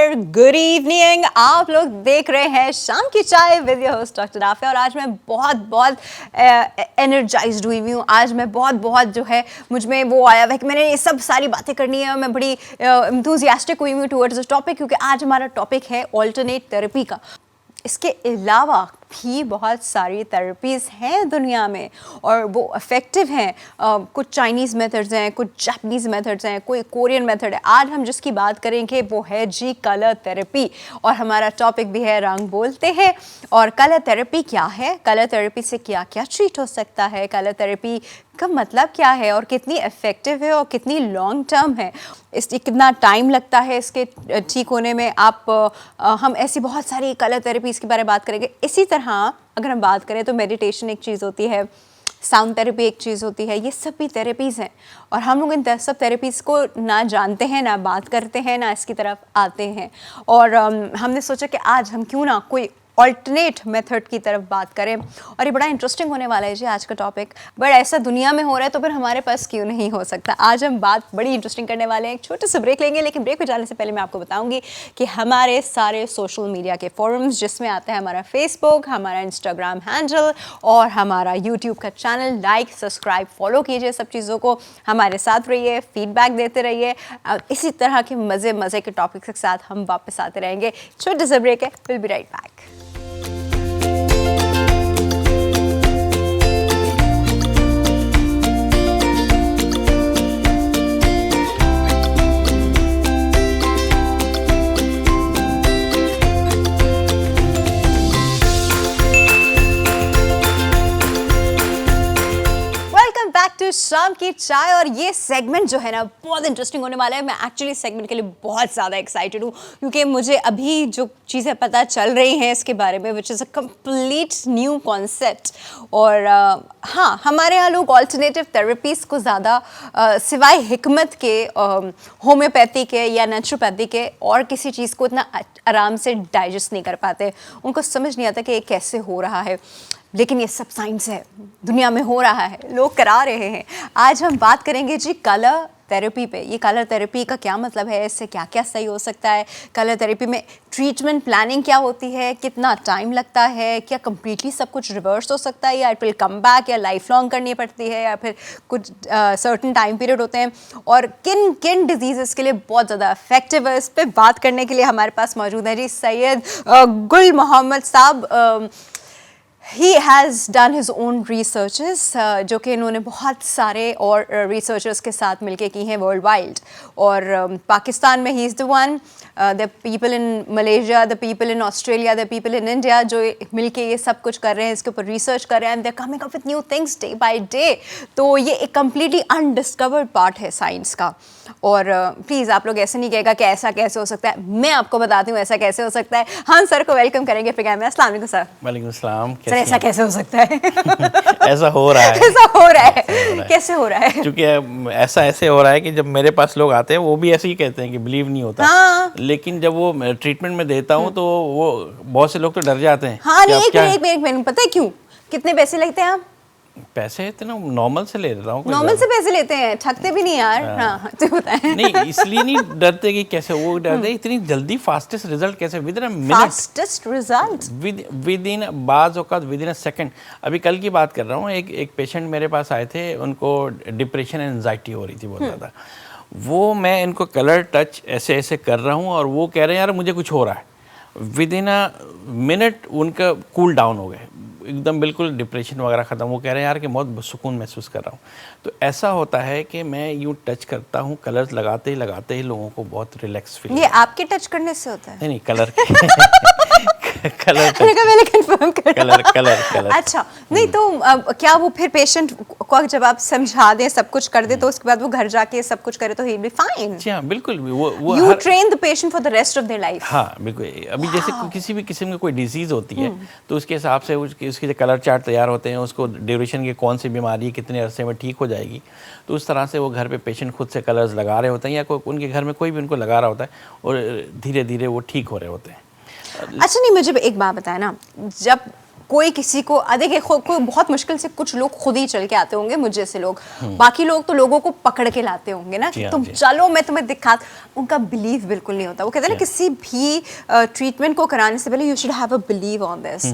नमस्कार, good evening. आप लोग देख रहे हैं शाम की चाय with your host doctor Afiya. और आज मैं बहुत एनर्जाइज्ड हुई हूँ। आज मैं बहुत जो है मुझ में वो आया हुआ है कि मैंने ये सब सारी बातें करनी है। मैं बड़ी एंथुसियास्टिक हुई हूँ टुवर्ड्स दिस टॉपिक, क्योंकि आज हमारा टॉपिक है ऑल्टरनेट थेरेपी का। इसके अलावा भी बहुत सारी थेरेपीज़ हैं दुनिया में और वो इफ़ेक्टिव हैं। कुछ चाइनीज़ मेथड्स हैं, कुछ जापानीज़ मेथड्स हैं, कोई कोरियन मेथड है। आज हम जिसकी बात करेंगे वो है जी कलर थेरेपी, और हमारा टॉपिक भी है रंग बोलते हैं। और कलर थेरेपी क्या है, कलर थेरेपी से क्या क्या ट्रीट हो सकता है, कलर थेरेपी का मतलब क्या है और कितनी इफ़ेक्टिव है और कितनी लॉन्ग टर्म है, इससे कितना टाइम लगता है इसके ठीक होने में। हम ऐसी बहुत सारी कलर थेरेपीज़ के बारे में बात करेंगे। इसी तरह अगर हम बात करें तो मेडिटेशन एक चीज़ होती है, साउंड थेरेपी एक चीज़ होती है। ये सब भी थेरेपीज़ हैं और हम लोग इन सब थेरेपीज़ को ना जानते हैं, ना बात करते हैं, ना इसकी तरफ आते हैं। और हमने सोचा कि आज हम क्यों ना कोई ऑल्टरनेट मेथड की तरफ बात करें। और ये बड़ा इंटरेस्टिंग होने वाला है जी आज का टॉपिक। बट ऐसा दुनिया में हो रहा है तो फिर हमारे पास क्यों नहीं हो सकता। आज हम बात बड़ी इंटरेस्टिंग करने वाले हैं। एक छोटे से ब्रेक लेंगे, लेकिन ब्रेक पे जाने से पहले मैं आपको बताऊंगी कि हमारे सारे सोशल मीडिया के फोरम्स, जिसमें आता है हमारा फेसबुक, हमारा इंस्टाग्राम हैंडल और हमारा यूट्यूब का चैनल, लाइक सब्सक्राइब फॉलो कीजिए। सब चीज़ों को हमारे साथ रहिए, फीडबैक देते रहिए। इसी तरह के मज़े के टॉपिक्स के साथ हम वापस आते रहेंगे। छोटे से ब्रेक है, will be right back. Back to शाम की चाय। और ये सेगमेंट जो है ना बहुत इंटरेस्टिंग होने वाला है। मैं एक्चुअली सेगमेंट के लिए बहुत ज़्यादा एक्साइटेड हूँ, क्योंकि मुझे अभी जो चीज़ें पता चल रही हैं इसके बारे में, which is a complete new concept. और हाँ, हमारे यहाँ लोग ऑल्टरनेटिव थेरेपीज़ को ज़्यादा सिवाय हिकमत के, होम्योपैथी के या नेचुरोपैथी के और किसी चीज़ को इतना आराम से डाइजेस्ट नहीं कर पाते। उनको समझ नहीं आता कि ये कैसे हो रहा है, लेकिन ये सब साइंस है, दुनिया में हो रहा है, लोग करा रहे हैं। आज हम बात करेंगे जी कलर थेरेपी पे। ये कलर थेरेपी का क्या मतलब है, इससे क्या क्या सही हो सकता है, कलर थेरेपी में ट्रीटमेंट प्लानिंग क्या होती है, कितना टाइम लगता है, क्या कम्प्लीटली सब कुछ रिवर्स हो सकता है या इट विल कम बैक, या लाइफ लॉन्ग करनी पड़ती है, या फिर कुछ सर्टन टाइम पीरियड होते हैं, और किन किन डिजीज़ के लिए बहुत ज़्यादा इफेक्टिव है। इस पर बात करने के लिए हमारे पास मौजूद है जी सैयद गुल मोहम्मद साहब। He has done his own researches, जो कि इन्होंने बहुत सारे और रिसर्चर्स के साथ मिलके की हैं वर्ल्ड वाइड। और पाकिस्तान में he is the one, the people in Malaysia, the people in Australia, the people in India, जो मिलके ये सब कुछ कर रहे हैं, इसके ऊपर रिसर्च कर रहे हैं, and they coming up with new things day by day. तो ये एक कम्प्लीटली अनडिस्कवर्ड पार्ट है साइंस का। और प्लीज़ आप लोग ऐसे नहीं कहेगा कि ऐसा कैसे हो सकता है। मैं आपको बताती हूँ ऐसा कैसे हो सकता है। हाँ, सर को वेलकम करेंगे प्रोग्राम में। अस्सलाम वालेकुम सर। वालेकुम सलाम। ऐसा कैसे हो सकता है? ऐसा हो रहा है। ऐसा हो रहा है। कैसे हो रहा है? क्योंकि ऐसा ऐसे हो रहा है कि जब मेरे पास लोग आते हैं वो भी ऐसे ही कहते हैं कि बिलीव नहीं होता। हाँ। लेकिन जब वो ट्रीटमेंट में देता हूँ तो वो बहुत से लोग तो डर जाते हैं। हाँ, नहीं, एक मिनट, पता है क्यों? कितने पैसे लगते हैं आप? पैसे इतना नॉर्मल से ले रहा हूँ। नॉर्मल से पैसे लेते हैं, ठगते भी नहीं यार। हाँ, तो बताएं। नहीं, इसलिए नहीं डरते कि कैसे, वो डरते इतनी जल्दी फास्टेस्ट रिजल्ट कैसे, with in a minute, fastest result, with in बाज औकात विद इन अ सेकंड। अभी कल की बात कर रहा हूँ, एक पेशेंट मेरे पास आए थे, उनको डिप्रेशन एंजाइटी हो रही थी बहुत ज़्यादा। वो मैं इनको कलर टच ऐसे ऐसे कर रहा हूँ और वो कह रहे हैं यार मुझे कुछ हो रहा है। विद इन अ मिनट उनका कूल डाउन हो गए, एकदम बिल्कुल डिप्रेशन वगैरह ख़त्म। वो कह रहे हैं यार कि बहुत सुकून महसूस कर रहा हूँ। तो ऐसा होता है कि मैं यूँ टच करता हूँ, कलर्स लगाते ही लोगों को बहुत रिलैक्स फील। ये आपके टच करने से होता है? नहीं, कलर कलर कंफर्म कर। कलर। अच्छा, नहीं तो क्या वो फिर पेशेंट को जब आप समझा दें, सब कुछ कर दे, तो उसके बाद वो घर जाके सब कुछ करे तो ही बी फाइन? जी हाँ, बिल्कुल। वो you train the patient for the rest of their life. हाँ, बिल्कुल। अभी जैसे किसी भी किस्म की कोई डिजीज़ होती है तो उसके हिसाब से उसके जो कलर चार्ट तैयार होते हैं, उसको ड्यूरेशन की कौन सी बीमारी कितने अरसे में ठीक हो जाएगी, तो उस तरह से वो घर पे पेशेंट खुद से कलर्स लगा रहे होते हैं, या कोई उनके घर में कोई भी उनको लगा रहा होता है, और धीरे धीरे वो ठीक हो रहे होते हैं। अच्छा, नहीं, मुझे एक बात बताया ना, जब कोई किसी को देखिए कोई बहुत मुश्किल से कुछ लोग खुद ही चल के आते होंगे मुझ जैसे लोग, बाकी लोग तो लोगों को पकड़ के लाते होंगे ना कि तुम चलो मैं तुम्हें दिखा, उनका बिलीव बिल्कुल नहीं होता। वो कहते हैं ना किसी भी ट्रीटमेंट को कराने से पहले you should have a believe on this.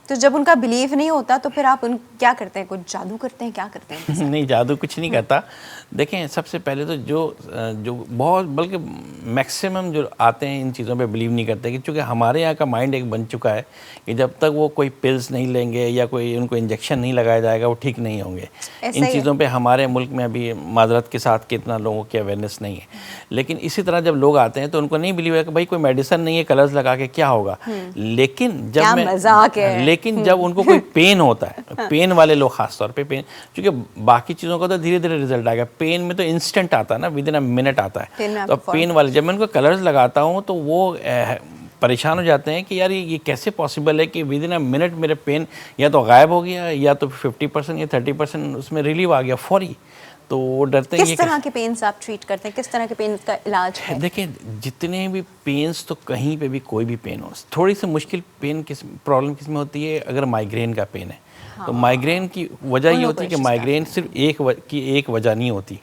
तो जब उनका बिलीव नहीं होता तो फिर आप क्या करते हैं, कुछ जादू करते हैं, क्या करते हैं? नहीं, जादू कुछ नहीं करता। देखें, सबसे पहले तो जो बहुत बल्कि मैक्सिमम जो आते हैं इन चीज़ों पे बिलीव नहीं करते, कि चूँकि हमारे यहाँ का माइंड एक बन चुका है कि जब तक वो कोई पिल्स नहीं लेंगे या कोई उनको इंजेक्शन नहीं लगाया जाएगा वो ठीक नहीं होंगे। इन चीज़ों पे हमारे मुल्क में अभी माजरत के साथ कितना लोगों की अवेयरनेस नहीं है। लेकिन इसी तरह जब लोग आते हैं तो उनको नहीं बिलीव है कि भाई कोई मेडिसिन नहीं है, कलर्स लगा के क्या होगा। लेकिन जब उनको कोई पेन होता है, पेन वाले लोग खास तौर पे, पेन, क्योंकि बाकी चीज़ों का तो धीरे धीरे रिजल्ट आएगा, पेन में तो इंस्टेंट आता है ना, विद इन अ मिनट आता है। तो पेन वाले जब मैं उनको कलर्स लगाता हूँ तो वो परेशान हो जाते हैं कि यार ये कैसे पॉसिबल है कि विद इन अ मिनट मेरे पेन या तो गायब हो गया या तो 50% या 30% उसमें रिलीव आ गया फौरी। तो वो डरते हैं। किस तरह के पेन्स आप ट्रीट करते हैं, किस तरह के पेन का इलाज है? देखिए, जितने भी पेन्स, तो कहीं पे भी कोई भी पेन हो, थोड़ी सी मुश्किल पेन प्रॉब्लम किस में होती है, अगर माइग्रेन का पेन है। हाँ। तो माइग्रेन की वजह ये होती है कि माइग्रेन सिर्फ एक वजह नहीं होती।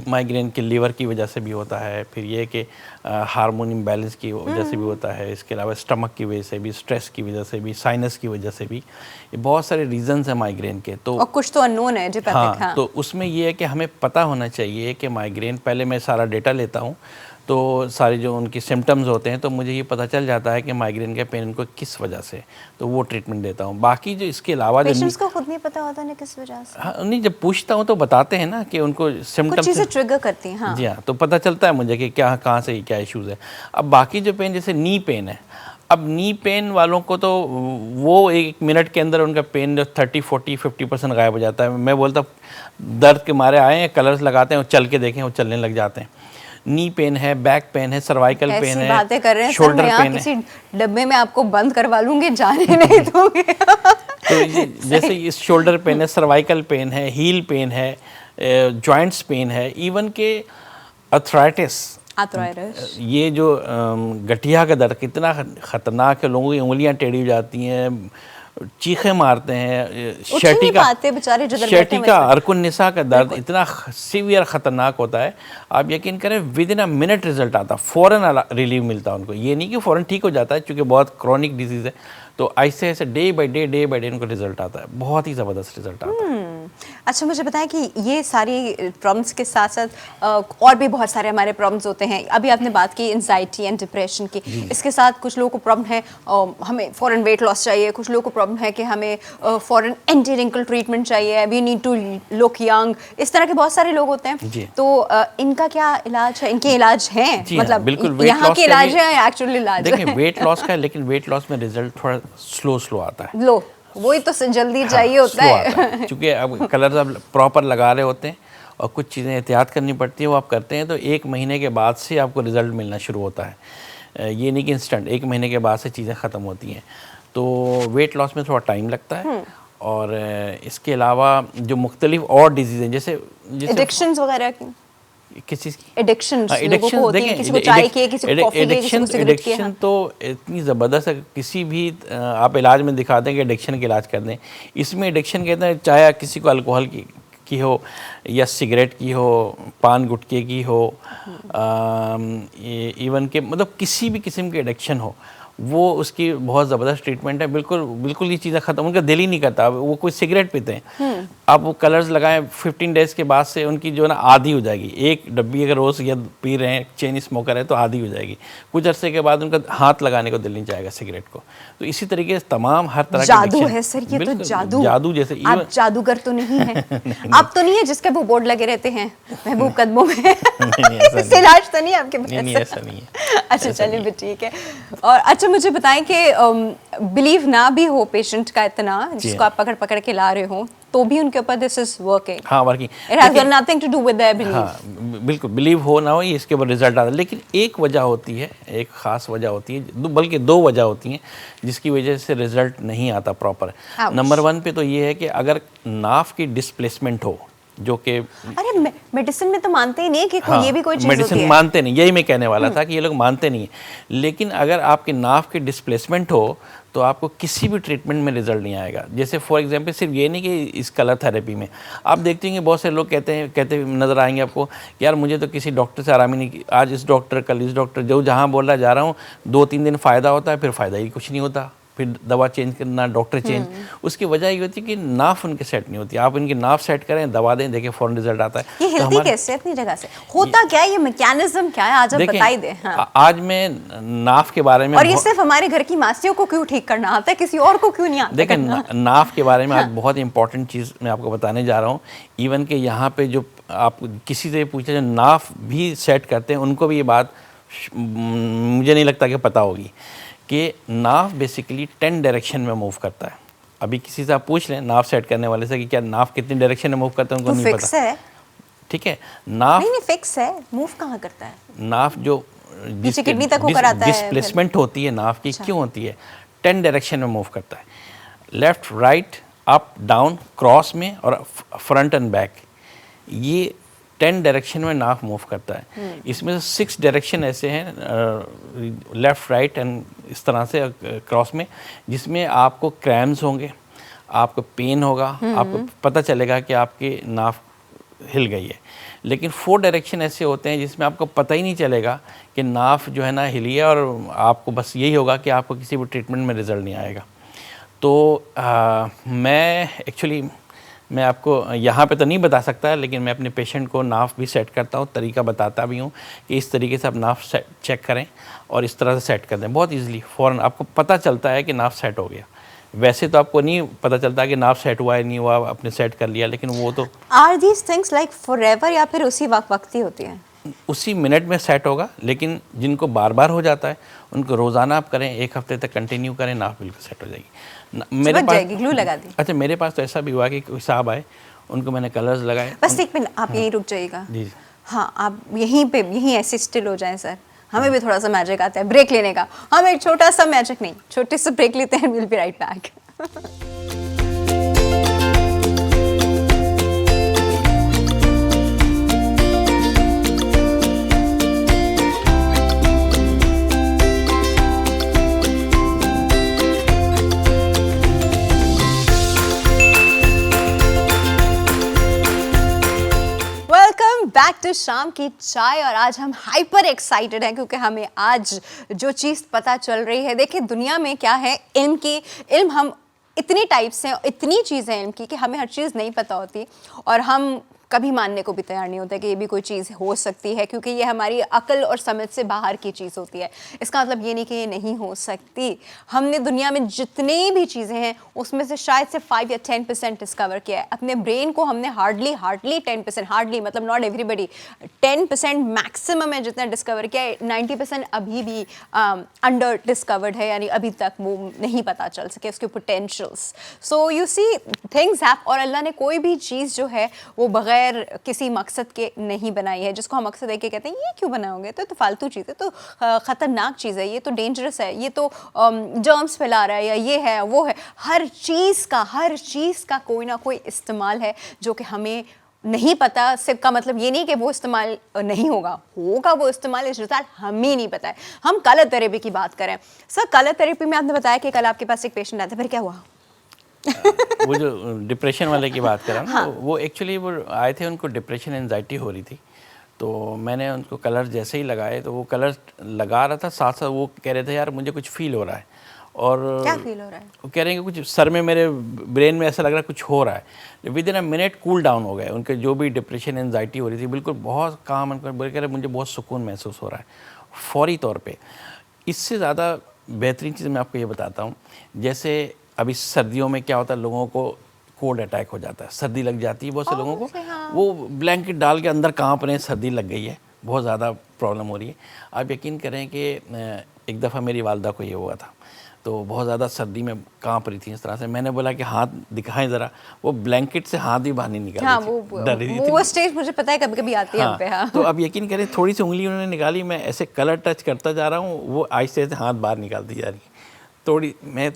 माइग्रेन के लीवर की वजह से भी होता है, फिर ये कि हार्मोन इम्बैलेंस की वजह से भी होता है, इसके अलावा स्टमक की वजह से भी, स्ट्रेस की वजह से भी, साइनस की वजह से भी, ये बहुत सारे रीजंस हैं माइग्रेन के। तो और कुछ तो अननोन है जी। हाँ, तो उसमें ये है कि हमें पता होना चाहिए कि माइग्रेन, पहले मैं सारा डेटा लेता हूँ, तो सारे जो उनकी सिम्टम्स होते हैं तो मुझे ये पता चल जाता है कि माइग्रेन का पेन इनको किस वजह से, तो वो ट्रीटमेंट देता हूँ। बाकी जो इसके अलावा पेशेंट्स को खुद नहीं पता होता ना किस वजह से। हाँ, नहीं, जब पूछता हूँ तो बताते हैं ना कि उनको सिम्टम्स, कुछ चीज़ें ट्रिगर करती हैं। हाँ जी हाँ, तो पता चलता है मुझे कि क्या, कहाँ से क्या इश्यूज़ है। अब बाकी जो पेन, जैसे नी पेन है, अब नी पेन वालों को तो वो 1 मिनट के अंदर उनका पेन जो 30, 40, 50% गायब हो जाता है। मैं बोलता दर्द के मारे आए हैं, कलर्स लगाते हैं और चल के देखें वो चलने लग जाते हैं। नी पेन है, बैक पेन है, सर्वाइकल पेन है, बातें कर रहे हैं, शोल्डर पेन है। किसी डब्बे में आपको बंद करवा लूंगी, जाने नहीं दूंगी। तो जैसे इस शोल्डर पेन है, सर्वाइकल पेन है, हील पेन है, जॉइंट्स पेन है, इवन के अर्थराइटिस, ये जो गठिया का दर्द कितना ख़तरनाक है, लोगों की उंगलियां टेढ़ी हो जाती हैं, चीखें मारते हैं, शर्टी का अर्कुन्निसा का दर्द इतना सीवियर ख़तरनाक होता है, आप यकीन करें with in a minute result आता, फ़ौरन रिलीव मिलता है उनको। ये नहीं कि फ़ौरन ठीक हो जाता है, क्योंकि बहुत क्रॉनिक डिजीज़ है, तो ऐसे ऐसे डे बाय डे उनको रिजल्ट आता है, बहुत ही ज़बरदस्त रिजल्ट आता है। अच्छा, मुझे बताएं कि ये सारी प्रॉब्लम्स के साथ साथ और भी बहुत सारे हमारे प्रॉब्लम्स होते हैं। अभी आपने बात की एंजाइटी एंड डिप्रेशन की, इसके साथ कुछ लोगों को प्रॉब्लम है हमें फ़ौरन वेट लॉस चाहिए, कुछ लोगों को प्रॉब्लम है कि हमें फ़ौरन एंटी रिंकल ट्रीटमेंट चाहिए, we need to look young, इस तरह के बहुत सारे लोग होते हैं। तो इनका क्या इलाज है, इनके इलाज हैं, मतलब बिल्कुल यहाँ के इलाज है एक्चुअल इलाज? देखिए, वेट लॉस का है, लेकिन वेट लॉस में रिजल्ट थोड़ा स्लो आता है। वही तो जल्दी चाहिए होता है। क्योंकि अब कलर्स आप प्रॉपर लगा रहे होते हैं और कुछ चीज़ें एहतियात करनी पड़ती है, वो आप करते हैं तो 1 महीने के बाद से आपको रिज़ल्ट मिलना शुरू होता है। ये नहीं कि इंस्टेंट 1 महीने के बाद से चीज़ें ख़त्म होती हैं। तो वेट लॉस में थोड़ा टाइम लगता है। और इसके अलावा जो मुख्तलिफ और डिजीज़ हैं, जैसे एडिक्शंस वगैरह की, किस चीज़ की एडिक्शन लोगों को होती है, किसी को चाय की, किसी को कॉफी की, किसी को सिगरेट की। एडिक्शन तो इतनी ज़बरदस्त है, किसी भी आप इलाज में दिखा दें कि एडिक्शन का इलाज कर दें, इसमें एडिक्शन कहते हैं चाहे किसी को अल्कोहल की हो या सिगरेट की हो, पान गुटखे की हो, इवन के मतलब किसी भी किस्म की एडिक्शन हो, वो उसकी बहुत ज़बरदस्त ट्रीटमेंट है। बिल्कुल ये चीज़ें ख़त्म, उनका दिल ही नहीं करता। वो कोई सिगरेट पीते हैं, आप वो कलर्स लगाएं, 15 डेज़ के बाद से उनकी जो है ना आदी हो जाएगी। एक डब्बी अगर रोज़ या पी रहे हैं, चेन स्मोकर है, तो आदी हो जाएगी। कुछ अरसे के बाद उनका हाथ लगाने को दिल नहीं चाहेगा सिगरेट को। तो इसी तरीके से तमाम हर तरह जादू है सर, ये तो जादू जैसे। आप जादूगर तो नहीं है? आप तो नहीं है जिसके वो बोर्ड लगे रहते हैं महबूब कदमों में? इलाज तो नहीं है आपके पास? नहीं, ऐसा नहीं है। अच्छा, चलिए भी ठीक है। और अच्छा, मुझे बताएं कि बिलीव ना भी हो पेशेंट का इतना, जिसको आप पकड़ के ला रहे हो, तो भी उनके ऊपर दिस इज वर्किंग। हाँ, working. It has nothing to do with their believe. हाँ, बिल्कुल, बिलीव हो ना हो, इसके ऊपर रिजल्ट आता है। लेकिन एक वजह होती है, एक ख़ास वजह होती है, बल्कि 2 वजह होती हैं जिसकी वजह से रिजल्ट नहीं आता प्रॉपर। नंबर 1 पे तो ये है कि अगर नाफ की डिस्प्लेसमेंट हो, जो कि अरे मेडिसिन में तो मानते ही नहीं कि कोई ये भी कोई चीज़ होती है। मेडिसिन मानते नहीं, यही मैं कहने वाला था कि ये लोग मानते नहीं है। लेकिन अगर आपके नाफ की डिस्प्लेसमेंट हो तो आपको किसी भी ट्रीटमेंट में रिजल्ट नहीं आएगा। जैसे फॉर एग्जांपल सिर्फ ये नहीं कि इस कलर थेरेपी में आप देखते हैं कि बहुत से लोग कहते नज़र आएंगे आपको कि यार मुझे तो किसी डॉक्टर से आराम ही नहीं, आज इस डॉक्टर कल इस डॉक्टर, जो जहाँ बोल रहा जा रहा हूँ, 2-3 दिन फ़ायदा होता है, फिर फ़ायदा ही कुछ नहीं होता, फिर दवा चेंज करना, डॉक्टर चेंज। उसकी वजह ये होती है कि नाफ उनके सेट नहीं होती। आप इनकी नाफ सेट करें, दवा दें, देखिए फ़ौरन रिजल्ट आता है। ये हिलती कैसे अपनी जगह से, होता क्या है, ये मैकेनिज्म क्या है, आज आप बताई दें। हाँ। आज मैं नाफ के बारे में, और ये सिर्फ हमारे घर की मासियों को क्यों ठीक करना आता है, किसी और को क्यों नहीं आता? देखिए नाफ के बारे में आज बहुत इंपॉर्टेंट चीज़ मैं आपको बताने जा रहा हूँ। इवन कि यहाँ पे जो आप किसी से पूछे जो नाफ भी सेट करते हैं, उनको भी ये बात मुझे नहीं लगता कि पता होगी कि नाफ बेसिकली 10 डायरेक्शन में मूव करता है। अभी किसी से आप पूछ लें नाफ सेट करने वाले से कि क्या नाफ कितनी डायरेक्शन में मूव करता है, उनको नहीं फिक्स पता। है, ठीक है, नाफ नहीं फिक्स है, मूव कहाँ करता है? नाफ जो किडनी तक होकर आता है, डिस्प्लेसमेंट होती है नाफ की, क्यों होती है? 10 डायरेक्शन में मूव करता है, left right up down cross में और फ्रंट एंड बैक। ये 10 डायरेक्शन में नाफ मूव करता है। इसमें से 6 डायरेक्शन ऐसे हैं, लेफ़्ट राइट एंड इस तरह से क्रॉस में, जिसमें आपको क्रैम्स होंगे, आपको पेन होगा, आपको पता चलेगा कि आपकी नाफ हिल गई है। लेकिन 4 डायरेक्शन ऐसे होते हैं जिसमें आपको पता ही नहीं चलेगा कि नाफ जो है ना हिली है, और आपको बस यही होगा कि आपको किसी भी ट्रीटमेंट में रिजल्ट नहीं आएगा। तो मैं आपको यहाँ पे तो नहीं बता सकता, लेकिन मैं अपने पेशेंट को नाफ भी सेट करता हूँ, तरीका बताता भी हूँ कि इस तरीके से आप नाफ चेक करें और इस तरह से सेट कर दें। बहुत ईजिली फ़ौरन आपको पता चलता है कि नाफ सेट हो गया। वैसे तो आपको नहीं पता चलता कि नाफ सेट हुआ है नहीं हुआ, आपने सेट कर लिया, लेकिन वो तो are these things like forever या फिर उसी वक्त ही होती है? उसी मिनट में सेट होगा, लेकिन जिनको बार बार हो जाता है उनको रोज़ाना आप करें, 1 हफ्ते तक कंटिन्यू करें, नाफ बिल्कुल सेट हो जाएगी। मेरे पास ग्लू लगा दी। अच्छा, मेरे पास तो ऐसा भी हुआ कि कोई साहब आए, उनको मैंने कलर्स लगाए। बस 1 मिनट आप यहीं रुक जाइएगा। जी हाँ, आप यहीं ऐसे स्टिल हो जाएं सर, हमें भी थोड़ा सा मैजिक आता है ब्रेक लेने का। हम एक छोटा सा मैजिक नहीं, छोटे से ब्रेक लेते हैं, will be right back. Back to शाम की चाय। और आज हम हाइपर एक्साइटेड हैं क्योंकि हमें आज जो चीज़ पता चल रही है, देखिए दुनिया में क्या है, इल्म हम इतनी टाइप्स हैं, इतनी चीज़ें हैं इल्म की कि हमें हर चीज़ नहीं पता होती, और हम कभी मानने को भी तैयार नहीं होता कि ये भी कोई चीज़ हो सकती है, क्योंकि ये हमारी अकल और समझ से बाहर की चीज़ होती है। इसका मतलब ये नहीं कि ये नहीं हो सकती। हमने दुनिया में जितनी भी चीज़ें हैं उसमें से शायद से 5 या 10% डिस्कवर किया है। अपने ब्रेन को हमने हार्डली 10%, हार्डली मतलब नॉट एवरीबडी, 10% मैक्सिमम है जितना डिस्कवर किया है। 90% अभी भी अंडर डिस्कवर्ड है, यानी अभी तक वो नहीं पता चल सके उसके potentials. So you see things have, और अल्लाह ने कोई भी चीज़ जो है वो बगैर किसी मकसद के नहीं बनाई है, जिसको हम मकसद देके कहते हैं ये क्यों बनाओगे, तो फालतू चीज़ है, तो ख़तरनाक चीज़ है, ये तो डेंजरस है, ये तो जर्म्स फैला रहा है, या ये है वो है। हर चीज़ का कोई ना कोई इस्तेमाल है जो कि हमें नहीं पता। सिर्फ का मतलब ये नहीं कि वो इस्तेमाल नहीं होगा वो इस्तेमाल, इस रिजल्ट हमें नहीं पता है। हम कलर थेरेपी की बात करें सर, कलर थेरेपी में आपने बताया कि कल आपके पास एक पेशेंट आया था, फिर क्या हुआ? वो जो डिप्रेशन वाले की बात कर रहा हूँ ना, हाँ। वो एक्चुअली वो आए थे, उनको डिप्रेशन एंजाइटी हो रही थी, तो मैंने उनको कलर जैसे ही लगाए, तो वो कलर लगा रहा था, साथ साथ वो कह रहे थे यार मुझे कुछ फील हो रहा है। और क्या फील हो रहा है? वो कह रहे हैं कि कुछ सर में, मेरे ब्रेन में ऐसा लग रहा है कुछ हो रहा है। With in a minute cool down हो गए उनके जो भी डिप्रेशन एंजाइटी हो रही थी, बिल्कुल बहुत काम। उनको कह रहे मुझे बहुत सुकून महसूस हो रहा है फौरी तौर पे। इससे ज़्यादा बेहतरीन चीज़ मैं आपको ये बताता हूँ, जैसे अभी सर्दियों में क्या होता है, लोगों को कोल्ड अटैक हो जाता है, सर्दी लग जाती है बहुत से लोगों को, हाँ। वो ब्लैंकेट डाल के अंदर कांप रहे हैं, सर्दी लग गई है, बहुत ज़्यादा प्रॉब्लम हो रही है। आप यकीन करें कि एक दफ़ा मेरी वालदा को ये हुआ था, तो बहुत ज़्यादा सर्दी में कांप रही थी इस तरह से। मैंने बोला कि हाथ दिखाएं ज़रा, वो ब्लैंकेट से हाथ भी बाहर नहीं निकाल हाँ, रही थी, डर रही थी। वो स्टेज मुझे पता है कभी कभी आती है हम पे। हाँ। तो अब यकीन करें थोड़ी सी उंगली उन्होंने निकाली, मैं ऐसे कलर टच करता जा रहा हूँ, वो आहिस्ते से हाथ बाहर निकालती जा रही है। थोड़ी मैं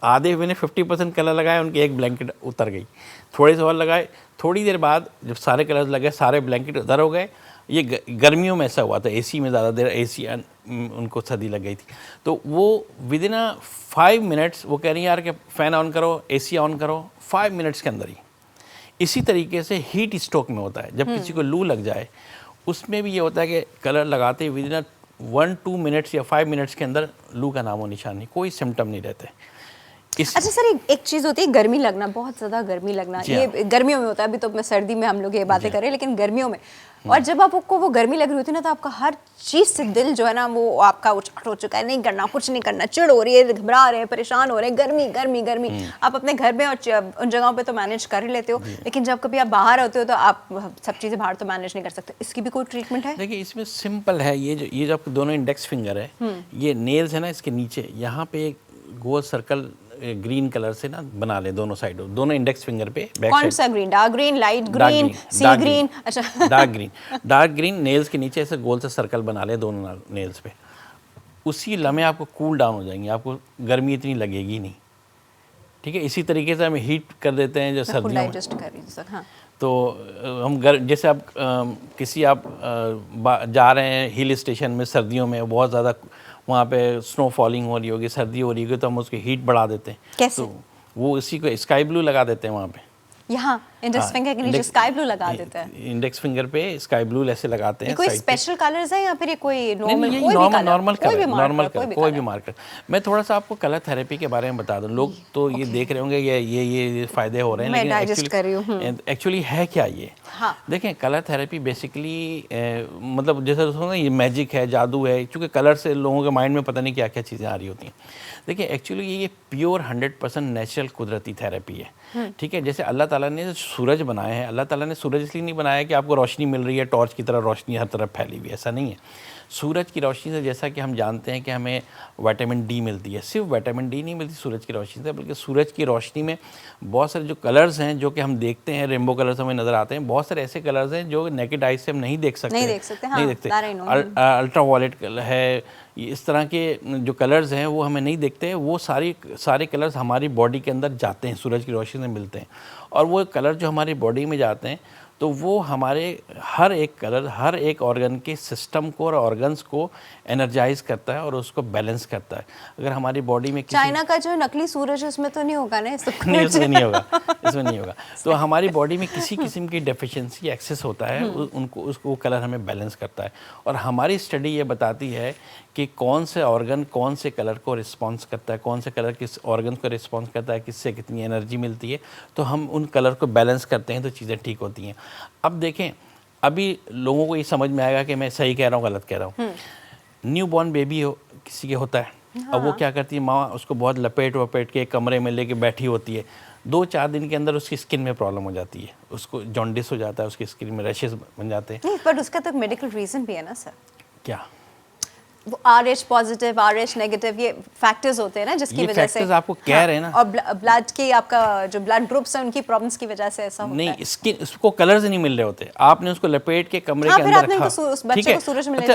आधे मैंने 50% कलर लगाए, उनकी एक ब्लैंकेट उतर गई। थोड़े से और लगाए, थोड़ी देर बाद जब सारे कलर्स लगे, सारे ब्लैंकेट उधर हो गए, ये गर्मियों में ऐसा हुआ था, एसी में ज़्यादा देर एसी उनको सर्दी लग गई थी, तो वो विद इन 5 मिनट्स वो कह रही है यार कि फ़ैन ऑन करो, एसी ऑन करो, 5 मिनट्स के अंदर ही। इसी तरीके से हीट स्ट्रोक में होता है, जब किसी को लू लग जाए उसमें भी ये होता है कि कलर लगाते ही विद इन 1-2 मिनट्स या 5 मिनट्स के अंदर लू का नामो निशान नहीं, कोई सिम्टम नहीं रहते। अच्छा सर, एक चीज़ होती है गर्मी लगना, बहुत ज़्यादा गर्मी लगना, ये गर्मियों में होता है। अभी तो मैं सर्दी में हम लोग ये बातें करें, लेकिन गर्मियों में, और जब आपको वो गर्मी लग रही होती है ना, तो आपका हर चीज़ से दिल जो है ना वो आपका उचाट हो चुका है, नहीं करना, कुछ नहीं करना, चिढ़ हो रही है, घबरा रहे हैं, परेशान हो रहे हैं, गर्मी गर्मी गर्मी। आप अपने घर में और उन जगहों पे तो मैनेज कर ही लेते हो, लेकिन जब कभी आप बाहर होते हो तो आप सब चीज़ें बाहर तो मैनेज नहीं कर सकते। इसकी भी कोई ट्रीटमेंट है? देखिए इसमें सिंपल है, ये जो आपके दोनों इंडेक्स फिंगर है, ये नेल्स है ना, इसके नीचे यहाँ पे एक गोल सर्कल ग्रीन कलर से ना बना ले दोनों साइड, दोनों इंडेक्स फिंगर पे। कौन सा green? Dark green, light green, sea green? अच्छा डार्क ग्रीन नेल्स के नीचे ऐसे गोल से सर्कल बना ले दोनों नेल्स पे। उसी लम्हे आपको कूल डाउन हो जाएंगे, आपको गर्मी इतनी लगेगी नहीं। ठीक है, इसी तरीके से हम हीट कर देते हैं जो सर्दियों में। हाँ। तो हम जैसे आप किसी आप जा रहे हैं हिल स्टेशन में सर्दियों में, बहुत ज़्यादा वहाँ पे स्नो फॉलिंग हो रही होगी, सर्दी हो रही होगी, तो हम उसकी हीट बढ़ा देते हैं। कैसे? तो वो इसी को स्काई ब्लू लगा देते हैं वहाँ पे, यहाँ इंडेक्स फिंगर के नीचे स्काई ब्लू लगा देते हैं। इंडेक्स फिंगर पे स्काई ब्लू ऐसे लगाते हैं। कोई स्पेशल कलर्स है या फिर ये कोई नॉर्मल कोई भी मार्कर? मैं थोड़ा सा आपको कलर थेरेपी के बारे में बता दूं। लोग तो ये देख रहे होंगे ये फायदे हो रहे हैं, लेकिन एक्चुअली है क्या ये? हाँ। देखें, कलर थेरेपी बेसिकली मतलब जैसे ये मैजिक है, जादू है, क्योंकि कलर से लोगों के माइंड में पता नहीं क्या क्या चीज़ें आ रही होती हैं। देखिए एक्चुअली ये प्योर 100% नेचुरल कुदरती थेरेपी है। ठीक है, जैसे अल्लाह ताला ने सूरज बनाया है, अल्लाह ताला ने सूरज इसलिए नहीं बनाया कि आपको रोशनी मिल रही है, टॉर्च की तरह रोशनी हर तरफ फैली हुई है, ऐसा नहीं है। सूरज की रोशनी से, जैसा कि हम जानते हैं कि हमें विटामिन डी मिलती है, सिर्फ विटामिन डी नहीं मिलती सूरज की रोशनी से, बल्कि सूरज की रोशनी में बहुत सारे जो कलर्स हैं जो कि हम देखते हैं, रेनबो कलर्स हमें नज़र आते हैं, बहुत सारे ऐसे कलर्स हैं जो नेकेड आई से हम नहीं देख सकते, नहीं देखते। अल्ट्रा वायलेट है, इस तरह के जो कलर्स हैं वो हमें नहीं दिखते। वो सारे कलर्स हमारी बॉडी के अंदर जाते हैं, सूरज की रोशनी से मिलते हैं, और वो कलर जो हमारी बॉडी में जाते हैं तो वो हमारे हर एक कलर हर एक ऑर्गन के सिस्टम को और ऑर्गन्स को एनर्जाइज करता है और उसको बैलेंस करता है। अगर हमारी बॉडी में चाइना का जो नकली सूरज उसमें तो नहीं होगा ना? नहीं, इसमें नहीं होगा। तो हमारी बॉडी में किसी किस्म की डेफिशिएंसी एक्सेस होता है, उनको उसको कलर हमें बैलेंस करता है। और हमारी स्टडी ये बताती है कि कौन से ऑर्गन कौन से कलर को रिस्पॉन्स करता है, कौन से कलर किस ऑर्गन को रिस्पॉन्स करता है, किससे कितनी एनर्जी मिलती है, तो हम उन कलर को बैलेंस करते हैं तो चीज़ें ठीक होती हैं। अब देखें, अभी लोगों को ये समझ में आएगा कि मैं सही कह रहा हूँ गलत कह रहा हूँ। न्यू बॉर्न बेबी किसी के होता है, अब वो क्या करती है, माँ उसको बहुत लपेट वपेट के कमरे में लेके बैठी होती है, 2-4 दिन के अंदर उसकी स्किन में प्रॉब्लम हो जाती है, उसको जॉन्डिस हो जाता है, उसकी स्किन में रैशेस बन जाते हैं। नहीं, पर उसका तो मेडिकल रीज़न भी है ना सर? क्या? वो RH पॉजिटिव, RH नेगेटिव, ये फैक्टर्स होते हैं ना जिसकी वजह से आपको कह रहे हैं ना, और ब्लड के आपका जो ब्लड ग्रुप्स है उनकी प्रॉब्लम्स की वजह से ऐसा होता है। नहीं, स्किन उसको कलर्स नहीं मिल रहे होते, आपने उसको लपेट के कमरे के अंदर रखा, ठीक है।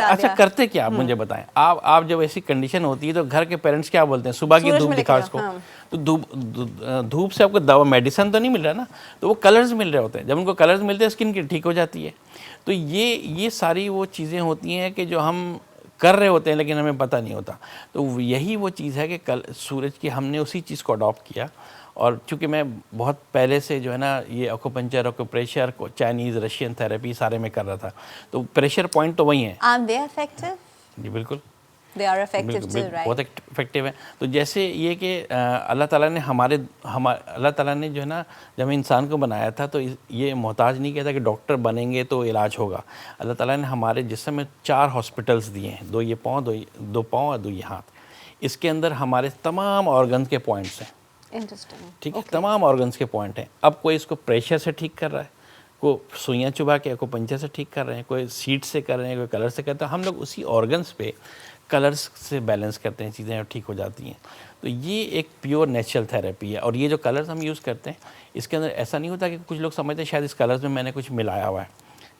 अच्छा करते क्या आप मुझे बताएं। आप जब ऐसी कंडीशन होती है तो घर के पेरेंट्स क्या बोलते हैं, सुबह की धूप दिखा उसको, तो धूप से आपको दवा मेडिसिन तो नहीं मिल रहा ना, तो वो कलर्स मिल रहे होते हैं। जब उनको कलर्स मिलते हैं स्किन की ठीक हो जाती है। तो ये सारी वो चीज़ें होती हैं कि जो हम कर रहे होते हैं लेकिन हमें पता नहीं होता। तो यही वो चीज़ है कि कल सूरज की हमने उसी चीज़ को अडॉप्ट किया। और चूँकि मैं बहुत पहले से जो है ना ये acupuncture, acupressure, Chinese, Russian therapy सारे में कर रहा था, तो प्रेशर पॉइंट तो वही है। जी बिल्कुल, They are effective too, right? बहुत इफेक्टिव है। तो जैसे ये कि अल्लाह ताला ने अल्लाह ताला ने जो है ना जब इंसान को बनाया था तो ये मोहताज नहीं किया था कि डॉक्टर बनेंगे तो इलाज होगा। अल्लाह ताला ने हमारे जिस्म में 4 हॉस्पिटल्स दिए हैं, 2 ये पाँव, 2 पाँव और 2 ये हाथ। इसके अंदर हमारे तमाम ऑर्गन्स के पॉइंट्स हैं। इंटरेस्टिंग। ठीक है, तमाम ऑर्गन्स के पॉइंट हैं। अब कोई इसको प्रेशर से ठीक कर रहा है, कोई सुइयाँ चुभा के, कोई पंचर से ठीक कर रहे हैं, कोई सीट से कर रहे हैं, कोई कलर से करते हैं। हम लोग उसी ऑर्गन्स पे कलर्स से बैलेंस करते हैं, चीज़ें ठीक हो जाती हैं। तो ये एक प्योर नेचुरल थेरेपी है। और ये जो कलर्स हम यूज़ करते हैं इसके अंदर ऐसा नहीं होता कि कुछ लोग समझते हैं शायद इस कलर्स में मैंने कुछ मिलाया हुआ है,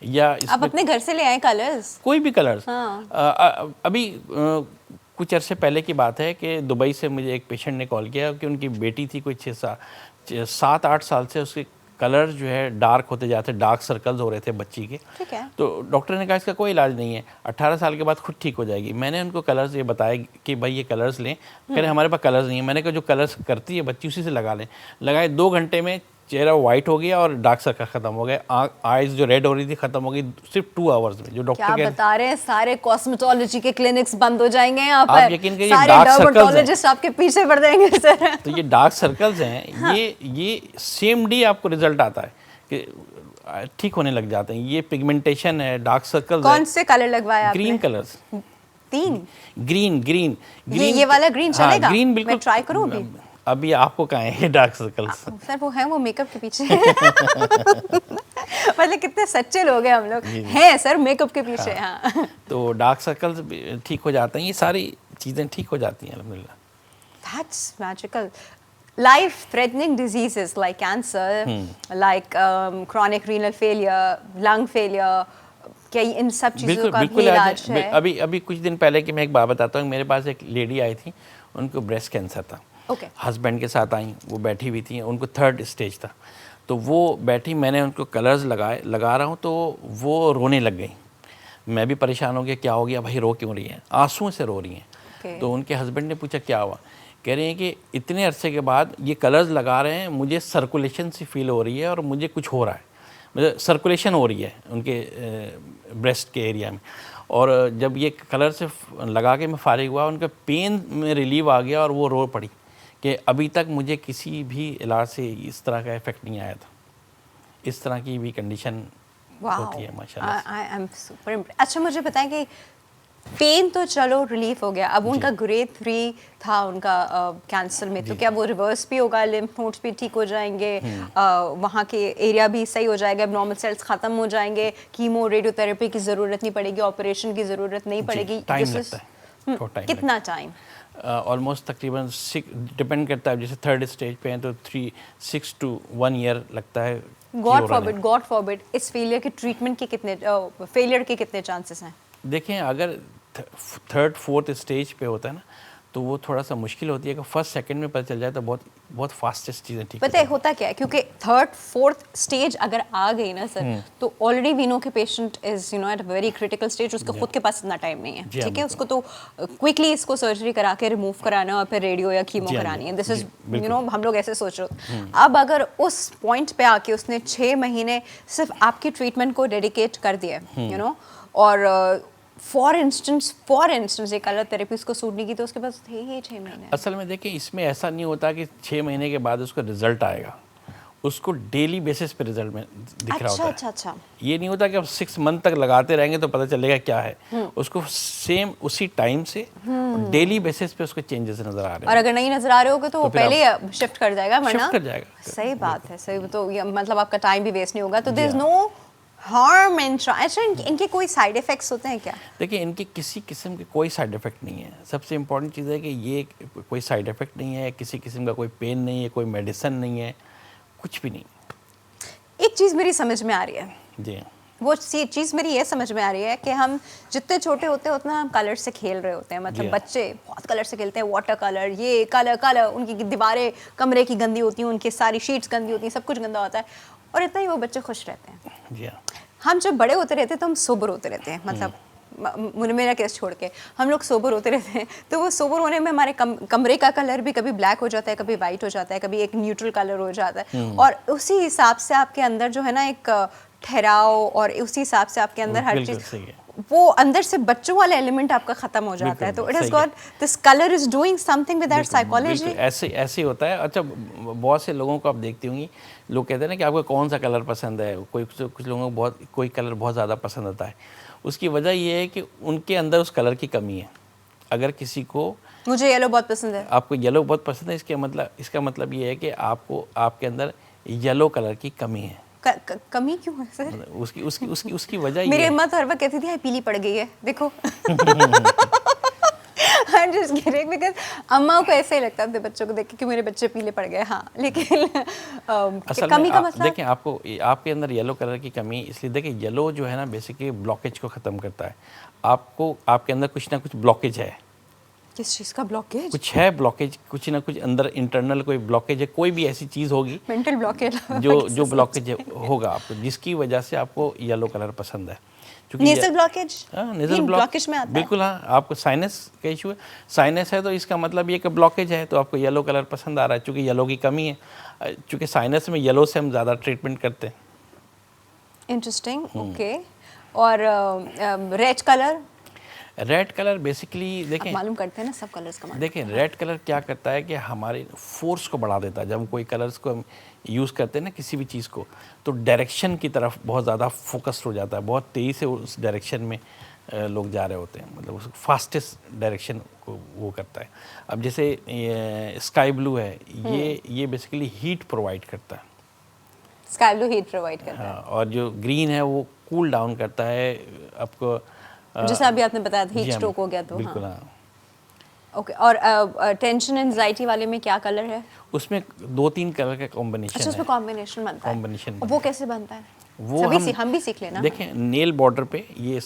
या आप अपने घर से ले आए कलर्स? कोई भी कलर्स। हाँ। अभी कुछ अरसे पहले की बात है कि दुबई से मुझे एक पेशेंट ने कॉल किया कि उनकी बेटी थी, कोई 7-8 साल से उसके कलर जो है डार्क होते जाते, डार्क सर्कल्स हो रहे थे बच्ची के। ठीक है। तो डॉक्टर ने कहा इसका कोई इलाज नहीं है, 18 साल के बाद खुद ठीक हो जाएगी। मैंने उनको कलर्स ये बताया कि भाई ये कलर्स लें। कह रहे हमारे पास कलर्स नहीं है। मैंने कहा जो कलर्स करती है बच्ची उसी से लगा लें। लगाए 2 घंटे में चेहरा वाइट हो गया और डार्क सर्कल खत्म हो गए। आईज जो रेड हो रही थी खत्म हो गई सिर्फ 2 आवर्स में। जो डॉक्टर क्या बता रहे हैं, सारे कॉस्मेटोलॉजी के क्लिनिक्स बंद हो जाएंगे यहाँ आप पर, यकीन करिए, सारे डार्क सर्कल्स हैं। डर्मेटोलॉजिस्ट आपके पीछे पड़ जाएंगे सर। तो ये डार्क सर्कल्स हैं, हाँ। ये सेम डे आपको रिजल्ट आता है कि ठीक होने लग जाते हैं। ये पिगमेंटेशन है, डार्क सर्कल्स कौन से कलर लगवाया आपने? Green colours. 3 ग्रीन ये वाला ग्रीन चलेगा? ग्रीन बिल्कुल। मैं ट्राई करूं अभी? अभी आपको कहाँ है डार्क सर्कल्स? सर वो है, वो मेकअप के पीछे। मतलब कितने सच्चे लोग हैं हम लोग, हैं सर मेकअप के पीछे। हाँ। तो डार्क सर्कल्स ठीक हो जाते हैं, ये सारी चीज़ें ठीक हो जाती हैं अल्हम्दुलिल्लाह। That's magical. Life-threatening diseases like cancer, like chronic renal failure, lung failure, क्या इन सब चीज़ों का भी इलाज है? अभी कुछ दिन पहले की मैं एक बात बताता हूँ। मेरे पास एक लेडी आई थी, उनको ब्रेस्ट कैंसर था। ओके। हस्बैंड के साथ आई, वो बैठी हुई थी, उनको 3rd स्टेज था। तो वो बैठी, मैंने उनको कलर्स लगा रहा हूँ तो वो रोने लग गई। मैं भी परेशान हो गया, क्या हो गया भाई, रो क्यों रही है? आंसुओं से रो रही हैं। तो उनके हस्बैंड ने पूछा क्या हुआ? कह रही हैं कि इतने अरसे के बाद ये कलर्स लगा रहे हैं, मुझे सर्कुलेशन सी फील हो रही है और मुझे कुछ हो रहा है, मतलब सर्कुलेशन हो रही है उनके ब्रेस्ट के एरिया में। और जब ये कलर से लगा के मैं फारिग हुआ, उनका पेन में रिलीव आ गया और वो रो पड़ी कि अभी तक मुझे किसी भी इलाज से इस तरह का इफेक्ट नहीं आया था। इस तरह की भी कंडीशन होती है माशाल्लाह। I am super impressed. अच्छा मुझे बताएं कि पेन तो चलो रिलीफ हो गया, अब उनका ग्रेड 3 था उनका कैंसर में, तो क्या वो रिवर्स भी होगा, लिम्फ नोड्स भी ठीक हो जाएंगे, वहाँ के एरिया भी सही हो जाएगा, नॉर्मल सेल्स खत्म हो जाएंगे, कीमो रेडियोथेरेपी की ज़रूरत नहीं पड़ेगी, ऑपरेशन की ज़रूरत नहीं पड़ेगी? टाइम लगता है, थोड़ा टाइम। कितना टाइम? ऑलमोस्ट तकरीबन 6, डिपेंड करता है। जैसे 3rd स्टेज पे हैं तो 6 to 1 ईयर लगता है। गॉड फॉरबिड इस फेलियर के ट्रीटमेंट के कितने फेलियर के कितने चांसेस हैं? देखें, अगर 3rd 4th स्टेज पे होता है ना तो वो थोड़ा सा मुश्किल होती है कि 1st 2nd में पता चल जाए तो बहुत फास्टेस्ट चीज़ें ठीक पता है होता क्या है, क्योंकि 3rd 4th स्टेज अगर आ गई ना सर, तो ऑलरेडी वी नो के patient is at a very critical stage, उसके खुद के पास इतना टाइम नहीं है, ठीक है, उसको तो क्विकली इसको सर्जरी करा के रिमूव कराना और फिर रेडियो या कीमो करानी है। दिस इज हम लोग ऐसे सोच रहे हो। अब अगर उस पॉइंट पे आके उसने 6 महीने सिर्फ आपकी ट्रीटमेंट को डेडिकेट कर दिया और फॉर इंस्टेंस एक कलर थेरेपी उसको सूट नहीं की, तो उसके पास थे ही 6 महीने। असल में देखिए, इसमें ऐसा नहीं होता कि 6 महीने के बाद उसका रिजल्ट आएगा, उसको डेली बेसिस पे रिजल्ट में दिख रहा होता है। अच्छा। ये नहीं होता कि आप 6 मंथ तक लगाते रहेंगे तो पता चलेगा क्या है। उसको सेम उसी टाइम से डेली बेसिस पे उसको चेंजेस नजर आ रहे हैं। और अगर नहीं नजर आ रहे होगे तो पहले शिफ्ट कर जाएगा, वरना शिफ्ट कर जाएगा। सही बात है, सही। तो ये मतलब आपका टाइम भी वेस्ट नहीं होगा। तो there is no harm in इनके कोई साइड इफेक्ट्स होते हैं क्या? देखिए, इनके किसी किस्म के कोई साइड इफेक्ट नहीं है। सबसे इम्पोर्टेंट चीज़ है कि ये कोई साइड इफेक्ट नहीं है, किसी किस्म का कोई पेन नहीं है, कोई मेडिसिन नहीं है, कुछ भी नहीं। एक चीज़ मेरी समझ में आ रही है जी, वो चीज़ मेरी ये समझ में आ रही है कि हम जितने छोटे होते हैं उतना हम कलर से खेल रहे होते हैं। मतलब बच्चे बहुत कलर से खेलते हैं, वाटर कलर, ये कलर, उनकी दीवारें कमरे की गंदी होती हैं, उनकी सारी शीट्स गंदी होती हैं, सब कुछ गंदा होता है और इतना ही वो बच्चे खुश रहते हैं। जी। हम जब बड़े होते रहते हैं तो हम सोबर होते रहते हैं, मतलब मेरा केस छोड़ के हम लोग सोबर होते रहते हैं। तो वो सोबर होने में हमारे कमरे का कलर भी कभी ब्लैक हो जाता है, कभी वाइट हो जाता है, कभी एक न्यूट्रल कलर हो जाता है, और उसी हिसाब से आपके अंदर जो है ना एक ठहराव, और उसी हिसाब से आपके अंदर हर चीज़, वो अंदर से बच्चों वाला एलिमेंट आपका खत्म हो जाता है। तो it is got this colour is doing something with our psychology. ऐसे होता है। अच्छा, बहुत से लोगों को आप देखती होंगी, लोग कहते हैं ना कि आपको कौन सा कलर पसंद है। कुछ लोगों को कोई कलर बहुत ज़्यादा पसंद आता है। उसकी वजह ये है कि उनके अंदर उस कलर की कमी है। अगर किसी को, मुझे येलो बहुत पसंद है, आपको येलो बहुत पसंद है, इसका मतलब ये है कि आपके अंदर येलो कलर की कमी है। कमी क्यों है सर? उसकी वजह मेरी अम्मा तो हर वक्त कहती थी हाय पीली पड़ गई है, देखो। I'm just kidding, because अम्मा को ऐसे ही लगता है बच्चों को देख के कि मेरे बच्चे पीले पड़ गए। हाँ, लेकिन कमी का मतलब देखें, आपके अंदर येलो कलर की कमी, इसलिए देखिए येलो जो है ना बेसिकली ब्लॉकेज को ख़त्म करता है। आपके अंदर कुछ ना कुछ ब्लॉकेज है, किस चीज़ का ब्लॉकेज? कुछ है ब्लॉकेज, कुछ ना कुछ अंदर इंटरनल कोई ब्लॉकेज है, कोई भी ऐसी चीज़ होगी मेंटल ब्लॉकेज जो ब्लॉकेज होगा आपको, जिसकी वजह से आपको येलो कलर पसंद है। क्योंकि नेजल ब्लॉकेज? हाँ, नेजल ब्लॉकेज में आता है? बिल्कुल हाँ, आपको साइनस का इशू है, साइनस है तो इसका मतलब ये कि ब्लॉकेज है, तो आपको येलो कलर पसंद आ रहा है, चूँकि येलो की कमी है, चूँकि साइनस में येलो से हम ज़्यादा ट्रीटमेंट करते हैं। Interesting, okay. और red colour? Red colour basically देखें, मालूम करते हैं ना सब कलर्स का। देखें रेड कलर क्या करता है कि हमारे फोर्स को बढ़ा देता है। जब हम कोई कलर्स को हम यूज़ करते हैं ना किसी भी चीज़ को, तो डायरेक्शन की तरफ बहुत ज़्यादा फोकस्ड हो जाता है, बहुत तेज़ी से उस डायरेक्शन में लोग जा रहे होते हैं, मतलब उस फास्टेस्ट डायरेक्शन को वो करता है। अब जैसे स्काई ब्लू है, ये बेसिकली हीट प्रोवाइड करता है। स्काई ब्लू हीट प्रोवाइड करता है। हाँ, और जो ग्रीन है वो कूल डाउन करता है आपको, जैसा अभी आपने बताया था हीट जी स्ट्रोक हो गया तो। बिल्कुल हाँ, हाँ। ओके। और टेंशन एंजाइटी वाले में क्या कलर है? उसमें 2-3 कलर का कॉम्बिनेशन अच्छा, उसमें कॉम्बिनेशन बनता है। कॉम्बिनेशन वो कैसे बनता है? वो हम भी सीख लेना। देखें नेल बॉर्डर पे ये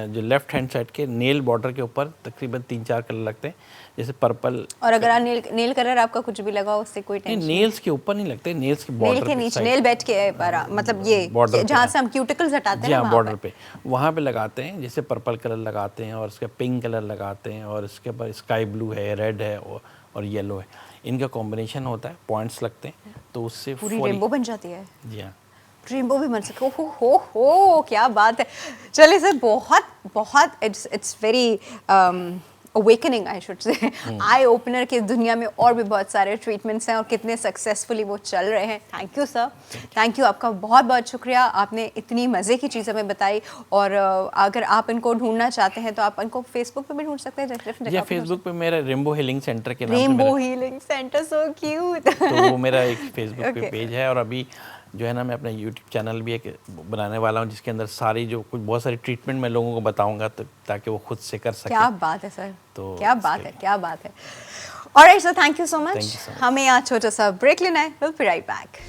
जो लेफ्ट हैंड साइड के नेल बॉर्डर के ऊपर तकरीबन 3-4 कलर लगते हैं, जैसे पर्पल। और अगर नेल कलर आपका कुछ भी लगा हो उससे कोई टेंशन? नेल्स के ऊपर नहीं लगते, नेल्स के नेल बॉर्डर के नीचे, नेल बेड के पर, मतलब ये जहाँ से हम क्यूटिकल्स हटाते हैं ना, बॉर्डर पे वहाँ पे लगाते हैं। जैसे पर्पल कलर लगाते हैं और उसके पिंक कलर लगाते हैं और इसके ऊपर स्काई ब्लू है, रेड है और येलो है, इनका कॉम्बिनेशन होता है, पॉइंट्स लगते हैं, तो उससे पूरी रेनबो बन जाती है। जी हाँ, रेनबो भी बन सके। हो क्या बात है। चलिए सर, बहुत बहुत it's very awakening, I should say, eye opener की दुनिया में और भी बहुत सारे ट्रीटमेंट्स हैं और कितने सक्सेसफुली वो चल रहे हैं। Thank you sir, thank you, आपका बहुत बहुत शुक्रिया। आपने इतनी मज़े की चीज़ हमें बताई। और अगर आप इनको ढूंढना चाहते हैं तो आप इनको फेसबुक पे भी ढूंढ सकते हैं। जी फेसबुक पे मेरा रेनबो हीलिंग सेंटर के नाम से rainbow healing centre, so cute. तो वो मेरा एक फेसबुक पे पेज है, और अभी जो है ना मैं अपना यूट्यूब चैनल भी एक बनाने वाला हूँ, जिसके अंदर सारी जो कुछ बहुत सारी ट्रीटमेंट मैं लोगों को बताऊंगा, तो ताकि वो खुद से कर सकें। क्या बात है सर, तो क्या बात है, क्या बात है। Alright sir, thank you so much. Thank you so much. हमें यहाँ छोटा सा ब्रेक लेना है, विल बी राइट बैक।